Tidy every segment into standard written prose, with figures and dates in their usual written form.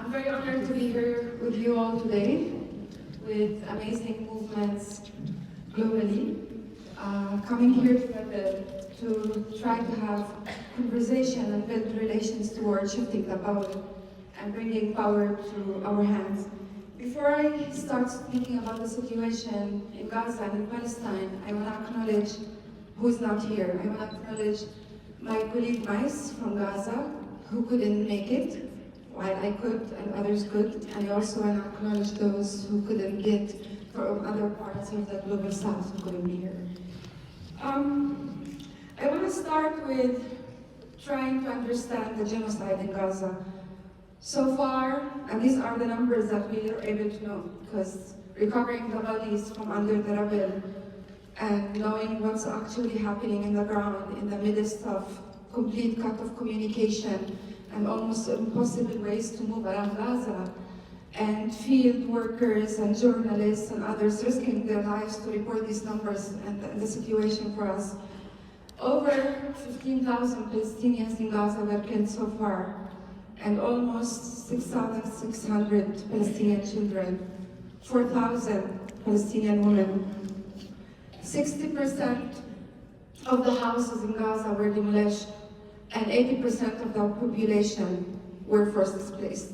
I'm very honored to be here with you all today, with amazing movements globally, coming here together to try to have conversation and build relations towards shifting the power and bringing power to our hands. Before I start speaking about the situation in Gaza and in Palestine, I want to acknowledge who's not here. I want to acknowledge my colleague Mais from Gaza, who couldn't make it, while I could and others could. And I also want to acknowledge those who couldn't get from other parts of the global south who couldn't be here. I want to start with trying to understand the genocide in Gaza. So far, and these are the numbers that we are able to know, because recovering the bodies from under the rubble and knowing what's actually happening in the ground in the midst of complete cut of communication and almost impossible ways to move around Gaza, and field workers and journalists and others risking their lives to report these numbers and the situation for us. Over 15,000 Palestinians in Gaza were killed so far, and almost 6,600 Palestinian children, 4,000 Palestinian women. 60% of the houses in Gaza were demolished, and 80% of the population were forced displaced.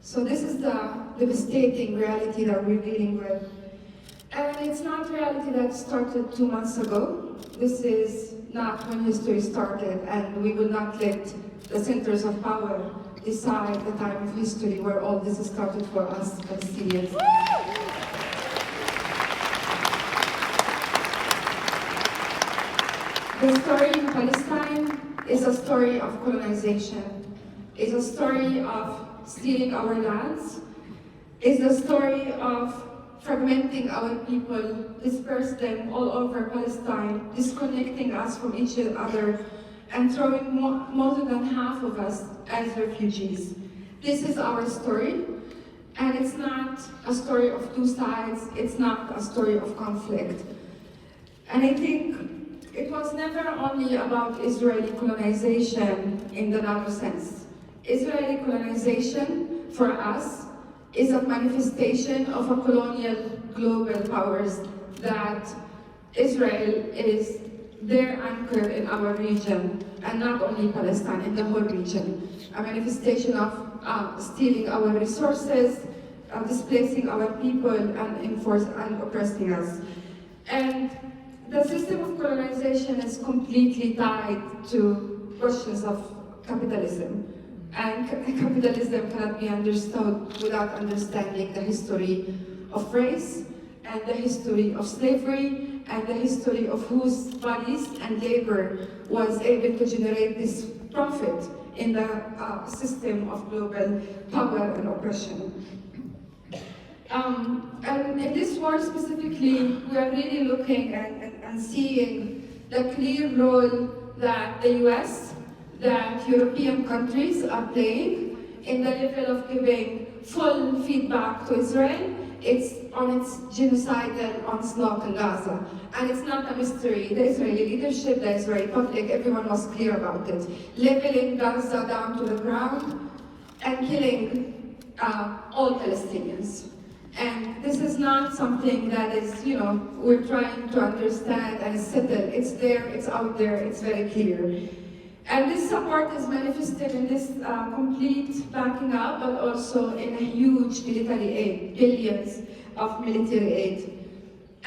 So this is the devastating reality that we're dealing with. And it's not reality that started 2 months ago. This is not when history started, and we will not let the centers of power decide the time of history where all this started for us Palestinians. The story in Palestine is a story of colonization. It's a story of stealing our lands. It's a story of fragmenting our people, disperse them all over Palestine, disconnecting us from each other, and throwing more than half of us as refugees. This is our story, and it's not a story of two sides, it's not a story of conflict. And I think it was never only about Israeli colonization in the narrow sense. Israeli colonization, for us, is a manifestation of a colonial global powers that Israel is their anchor in our region, and not only Palestine, in the whole region. A manifestation of stealing our resources, displacing our people, and oppressing us. And the system of colonization is completely tied to questions of capitalism. And capitalism cannot be understood without understanding the history of race, and the history of slavery, and the history of whose bodies and labor was able to generate this profit in the system of global power and oppression. And in this war specifically, we are really looking and seeing the clear role that the US, that European countries are playing in the level of giving full feedback to Israel. It's on its genocidal onslaught in Gaza. And it's not a mystery. The Israeli leadership, the Israeli public, everyone was clear about it. Leveling Gaza down to the ground and killing all Palestinians. And this is not something that is, we're trying to understand and settle. It's there, it's out there, it's very clear. And this support is manifested in this complete backing up, but also in a huge military aid, billions of military aid.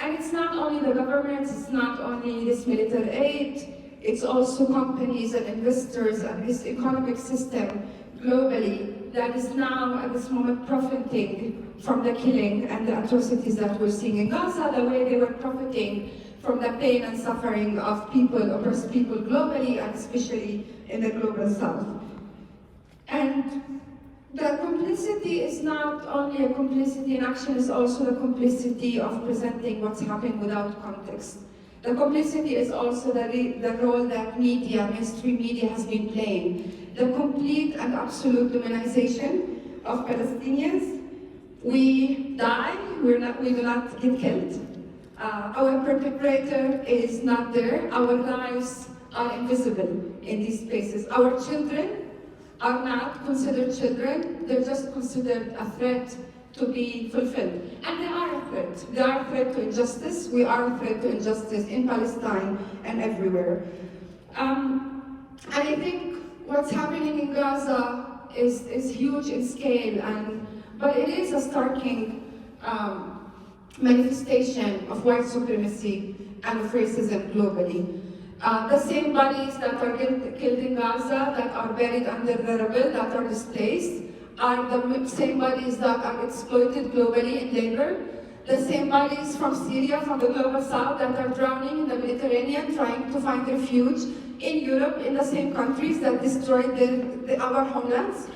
And it's not only the governments, it's not only this military aid, it's also companies and investors and this economic system globally that is now at this moment profiting from the killing and the atrocities that we're seeing in Gaza, the way they were profiting from the pain and suffering of people, oppressed people globally, and especially in the global south. And the complicity is not only a complicity in action, it's also the complicity of presenting what's happening without context. The complicity is also the role that media, mainstream media, has been playing. The complete and absolute demonization of Palestinians. We die, we do not get killed. Our perpetrator is not there. Our lives are invisible in these spaces. Our children are not considered children, they're just considered a threat to be fulfilled. And they are a threat. They are a threat to injustice. We are a threat to injustice in Palestine and everywhere. And I think what's happening in Gaza is huge in scale, but it is a starking manifestation of white supremacy and of racism globally. The same bodies that are killed in Gaza, that are buried under the rubble, that are displaced, are the same bodies that are exploited globally in labor. The same bodies from Syria, from the global south, that are drowning in the Mediterranean, trying to find refuge in Europe, in the same countries that destroyed our homelands.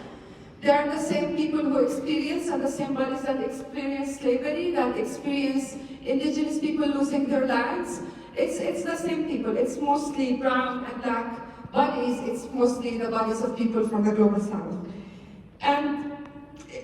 They are the same people who experience, and the same bodies that experience slavery, that experience indigenous people losing their lands. It's the same people. It's mostly brown and black bodies. It's mostly the bodies of people from the global south. And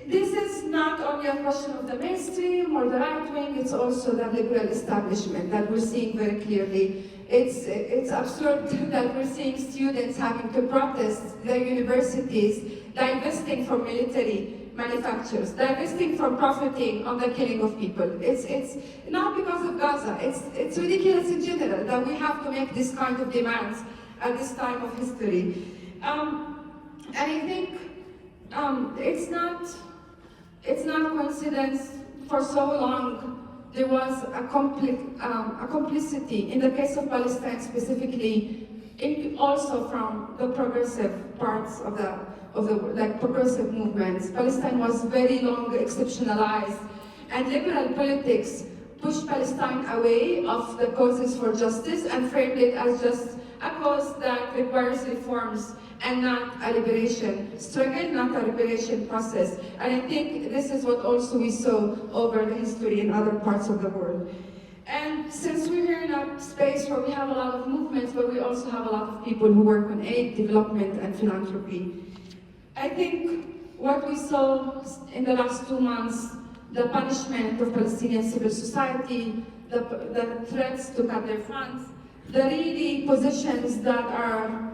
this is not only a question of the mainstream or the right wing, it's also the liberal establishment that we're seeing very clearly. It's absurd that we're seeing students having to protest their universities, divesting from military manufacturers, divesting from profiting on the killing of people. It's not because of Gaza, it's ridiculous in general that we have to make this kind of demands at this time of history. And I think it's not coincidence. For so long there was a complicity in the case of Palestine specifically, also from the progressive parts of the progressive movements. Palestine was very long exceptionalized, and liberal politics pushed Palestine away of the causes for justice and framed it as just a cause that requires reforms and not a liberation struggle, not a liberation process. And I think this is what also we saw over the history in other parts of the world. And since we're here in a space where we have a lot of movements, but we also have a lot of people who work on aid, development, and philanthropy, I think what we saw in the last 2 months, the punishment of Palestinian civil society, the threats to cut their funds, the really positions that are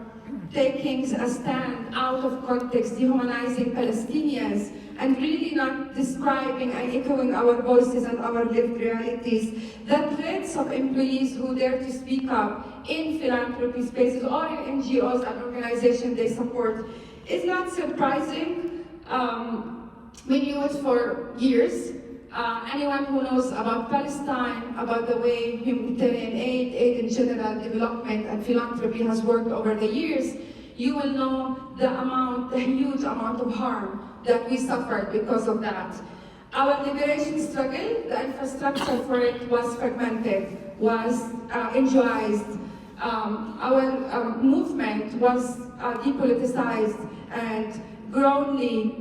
taking a stand out of context, dehumanizing Palestinians, and really not describing and echoing our voices and our lived realities. The threats of employees who dare to speak up in philanthropy spaces or in NGOs and organizations they support is not surprising. We knew it for years. Anyone who knows about Palestine, about the way humanitarian aid in general, development and philanthropy has worked over the years, you will know the huge amount of harm that we suffered because of that. Our liberation struggle, the infrastructure for it was fragmented, was NGOized. Our movement was depoliticized, and groanly,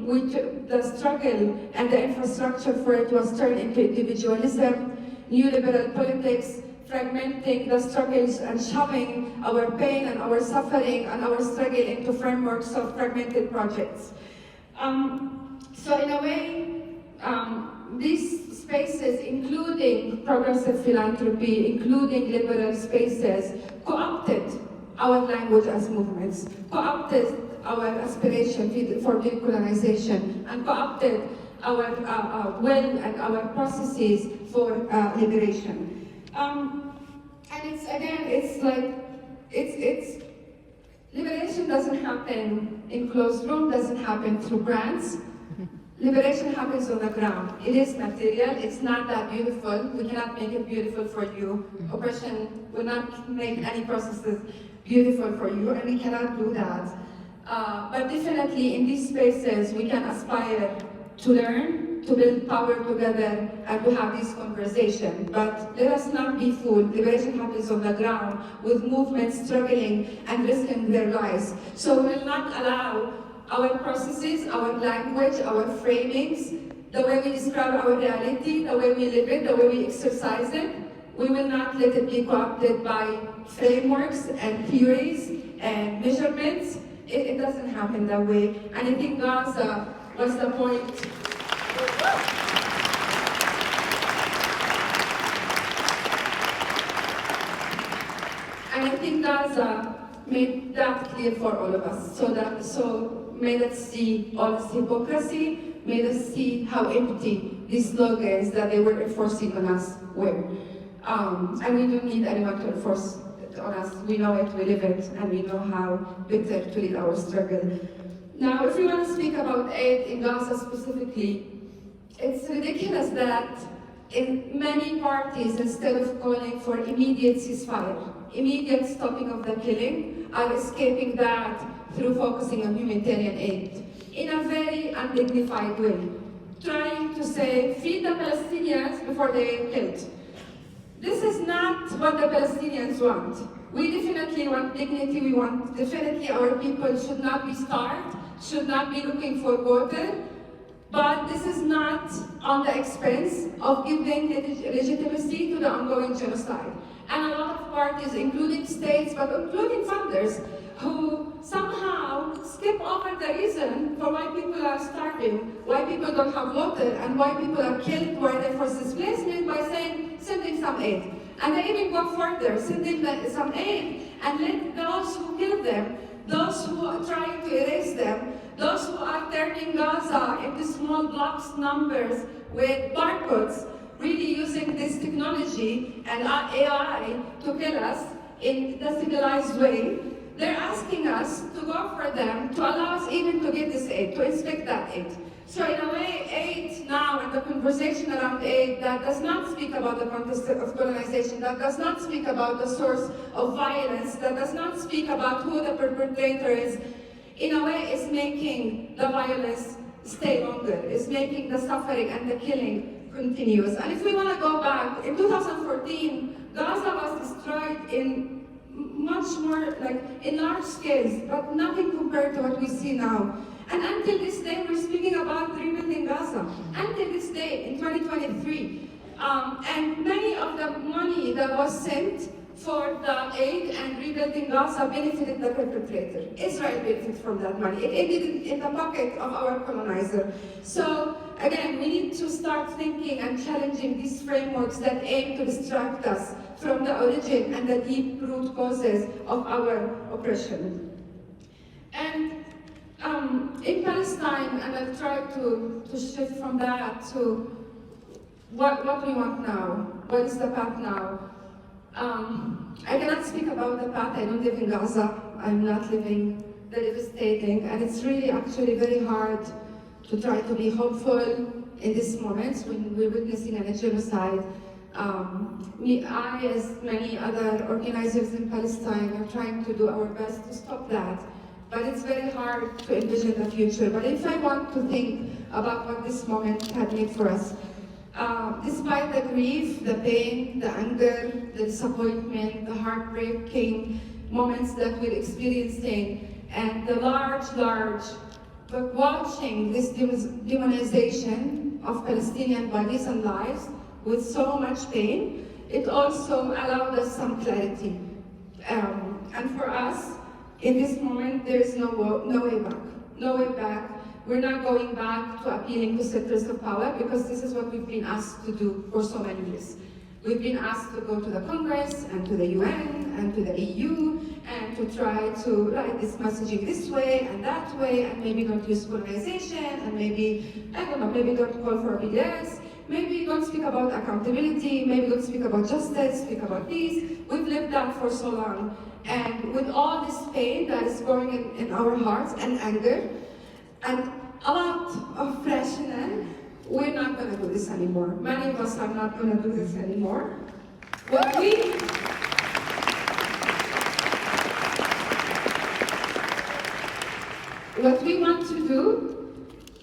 the struggle and the infrastructure for it was turned into individualism, neoliberal politics, fragmenting the struggles and shoving our pain and our suffering and our struggle into frameworks of fragmented projects. So in a way, these spaces, including progressive philanthropy, including liberal spaces, co-opted our language as movements, co-opted our aspiration for decolonization, and co-opted our will and our processes for liberation. And it's liberation doesn't happen in closed room, doesn't happen through grants. Liberation happens on the ground. It is material, it's not that beautiful. We cannot make it beautiful for you. Oppression will not make any processes beautiful for you, and we cannot do that. But definitely in these spaces, we can aspire to learn, to build power together, and to have this conversation. But let us not be fooled. Liberation happens on the ground with movements struggling and risking their lives. So we will not allow our processes, our language, our framings, the way we describe our reality, the way we live it, the way we exercise it, we will not let it be co-opted by frameworks and theories and measurements. It doesn't happen that way. And I think Gaza was the point. And I think Gaza made that clear for all of us. So made us see all this hypocrisy, made us see how empty these slogans that they were enforcing on us were. And we don't need anyone to enforce it on us. We know it, we live it, and we know how bitter to lead our struggle. Now, if we want to speak about aid in Gaza specifically, it's ridiculous that in many parties, instead of calling for immediate ceasefire, immediate stopping of the killing, are escaping that through focusing on humanitarian aid in a very undignified way, trying to say, feed the Palestinians before they get killed. This is not what the Palestinians want. We definitely want dignity, we want definitely our people should not be starved, should not be looking for water, but this is not on the expense of giving legitimacy to the ongoing genocide. And a lot of parties, including states, but including funders, who somehow skip over the reason for why people are starving, why people don't have water, and why people are killed, why they're forced displacement, by saying, sending some aid. And they even go further, sending some aid, and let those who kill them, those who are trying to erase them, those who are turning Gaza into small blocks numbers with barcodes, really using this technology and AI to kill us in the civilized way, they're asking us to go for them, to allow us even to get this aid, to inspect that aid. So in a way, aid now and the conversation around aid that does not speak about the context of colonization, that does not speak about the source of violence, that does not speak about who the perpetrator is, in a way is making the violence stay longer, is making the suffering and the killing continuous. And if we want to go back, in 2014, Gaza was destroyed in much more, like in large scales, but nothing compared to what we see now. And until this day, we're speaking about rebuilding Gaza. Until this day, in 2023. And many of the money that was sent for the aid and rebuilding Gaza benefited the perpetrator. Israel benefited from that money. It ended in the pocket of our colonizer. So again, we need to start thinking and challenging these frameworks that aim to distract us from the origin and the deep root causes of our oppression. And in Palestine, and I'll try to shift from that to what we want now. What is the path now? I cannot speak about the path. I don't live in Gaza. I'm not living the devastating, and it's really actually very hard to try to be hopeful in this moment when we're witnessing a genocide. I, as many other organizers in Palestine, are trying to do our best to stop that. But it's very hard to envision the future. But if I want to think about what this moment had made for us, despite the grief, the pain, the anger, the disappointment, the heartbreaking moments that we're experiencing, and the large, but watching this demonization of Palestinian bodies and lives with so much pain, it also allowed us some clarity. And for us, in this moment, there is no way back. No way back. We're not going back to appealing to centers of power, because this is what we've been asked to do for so many years. We've been asked to go to the Congress and to the UN and to the EU and to try to write this messaging this way and that way, and maybe don't use colonization, and maybe, I don't know, maybe don't call for BDS, maybe don't speak about accountability, maybe don't speak about justice, speak about peace. We've lived that for so long. And with all this pain that is growing in our hearts and anger, and a lot of rationale, we're not going to do this anymore. Many of us are not going to do this anymore. What we want to do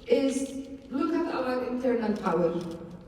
is look at our internal power,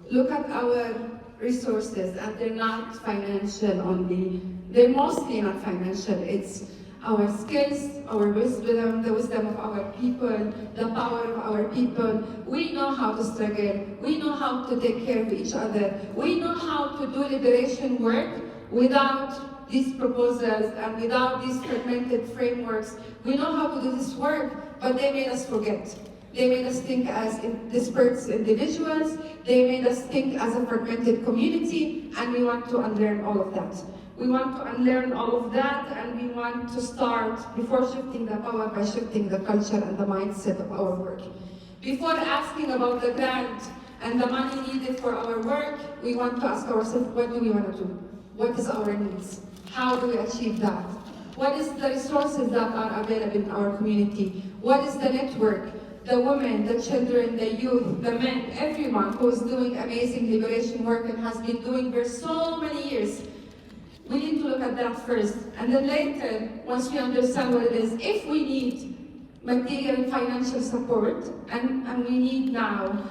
look at our resources, and they're not financial only. They're mostly not financial. It's our skills, our wisdom, the wisdom of our people, the power of our people. We know how to struggle. We know how to take care of each other. We know how to do liberation work without these proposals and without these fragmented frameworks. We know how to do this work, but they made us forget. They made us think as disparate individuals. They made us think as a fragmented community, and we want to unlearn all of that. We want to unlearn all of that, and we want to start, before shifting the power, by shifting the culture and the mindset of our work. Before asking about the grant and the money needed for our work, we want to ask ourselves, what do we want to do? What is our needs? How do we achieve that? What is the resources that are available in our community? What is the network? The women, the children, the youth, the men, everyone who is doing amazing liberation work and has been doing for so many years. We need to look at that first. And then later, once we understand what it is, if we need material and financial support, and we need now,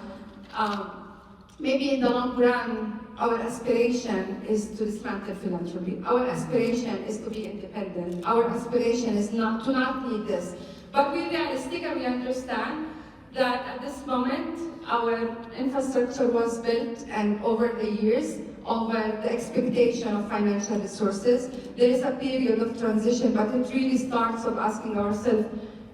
maybe in the long run, our aspiration is to dismantle philanthropy. Our aspiration is to be independent. Our aspiration is not to need this. But we're realistic and we understand that at this moment, our infrastructure was built, and over the years, over the expectation of financial resources, there is a period of transition, but it really starts with asking ourselves,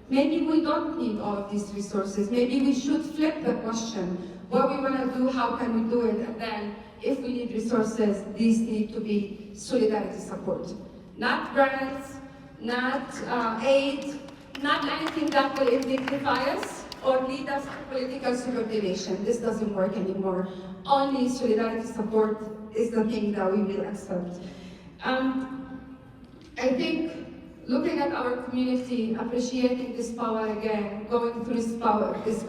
maybe we don't need all of these resources. Maybe we should flip the question. What we want to do, how can we do it? And then, if we need resources, these need to be solidarity support. Not grants, not aid, not anything that will identify us or lead us to political subordination. This doesn't work anymore. Only solidarity support is the thing that we will accept. I think looking at our community, appreciating this power again, going through this path is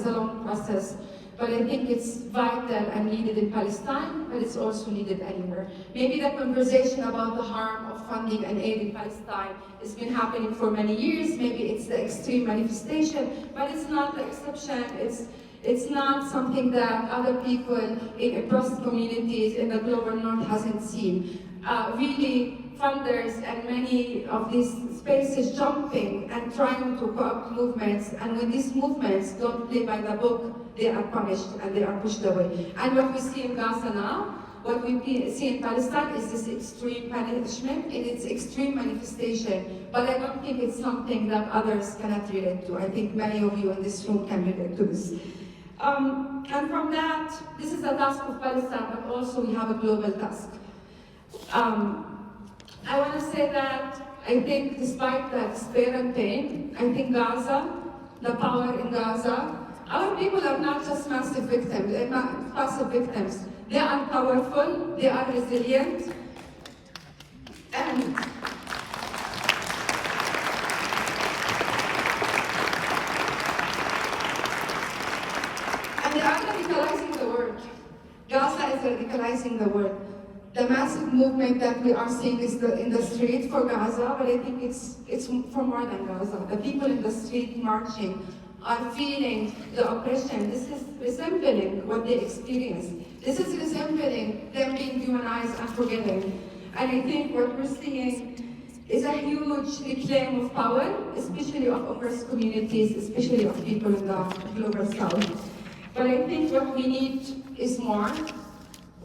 a long process. But I think it's vital and needed in Palestine, but it's also needed anywhere. Maybe the conversation about the harm of funding and aid in Palestine has been happening for many years. Maybe it's the extreme manifestation, but it's not the exception. It's not something that other people in oppressed communities in the global north hasn't seen. Really, funders and many of these spaces jumping and trying to co-opt movements, and when these movements don't play by the book, they are punished and they are pushed away. And what we see in Gaza now, what we see in Palestine is this extreme punishment in its extreme manifestation. But I don't think it's something that others cannot relate to. I think many of you in this room can relate to this. And from that, this is a task of Palestine, but also we have a global task. I want to say that I think despite the despair and pain, I think Gaza, the power in Gaza, our people are not just passive victims. They are powerful, they are resilient, and they are radicalizing the world. Gaza is radicalizing the world. The massive movement that we are seeing is in the street for Gaza, but I think it's for more than Gaza. The people in the street marching are feeling the oppression. This is resembling what they experienced. This is resembling them being demonized and forgiven. And I think what we're seeing is a huge reclaim of power, especially of oppressed communities, especially of people in the global south. But I think what we need is more.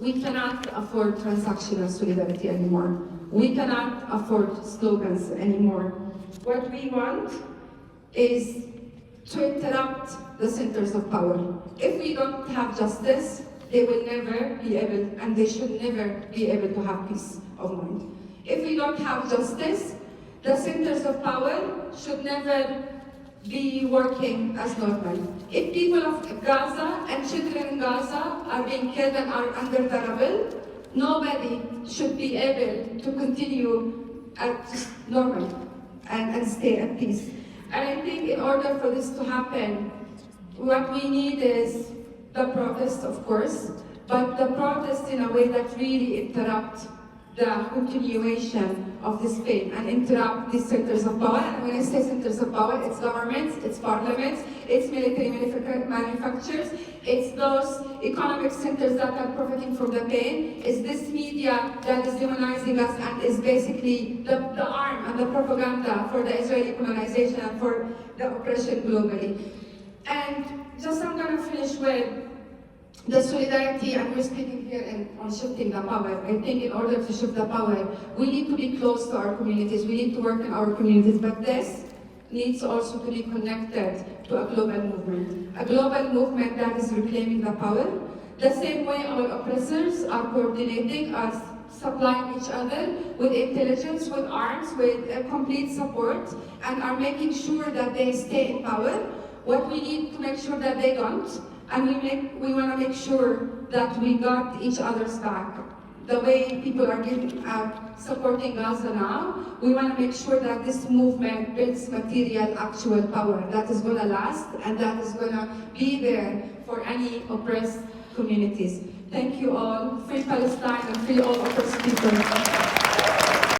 We cannot afford transactional solidarity anymore. We cannot afford slogans anymore. What we want is to interrupt the centers of power. If we don't have justice, they will never be able, and they should never be able to have peace of mind. If we don't have justice, the centers of power should never be working as normal. If people of Gaza and children in Gaza are being killed and are under the rubble, nobody should be able to continue at normal and stay at peace. And I think in order for this to happen, what we need is the protest, of course, but the protest in a way that really interrupt the continuation of this pain and interrupt these centers of power. And when I say centers of power, it's governments, it's parliaments, it's military manufacturers, it's those economic centers that are profiting from the pain, it's this media that is demonizing us and is basically the arm and the propaganda for the Israeli colonization and for the oppression globally. And just I'm going to finish with the solidarity, and we're speaking here on shifting the power. I think in order to shift the power, we need to be close to our communities, we need to work in our communities, but this needs also to be connected to a global movement that is reclaiming the power. The same way our oppressors are coordinating, are supplying each other with intelligence, with arms, with complete support, and are making sure that they stay in power. What we need to make sure that they don't, and we want to make sure that we got each other's back. The way people are supporting Gaza now, we want to make sure that this movement builds material, actual power that is going to last and that is going to be there for any oppressed communities. Thank you all. Free Palestine and free all oppressed people.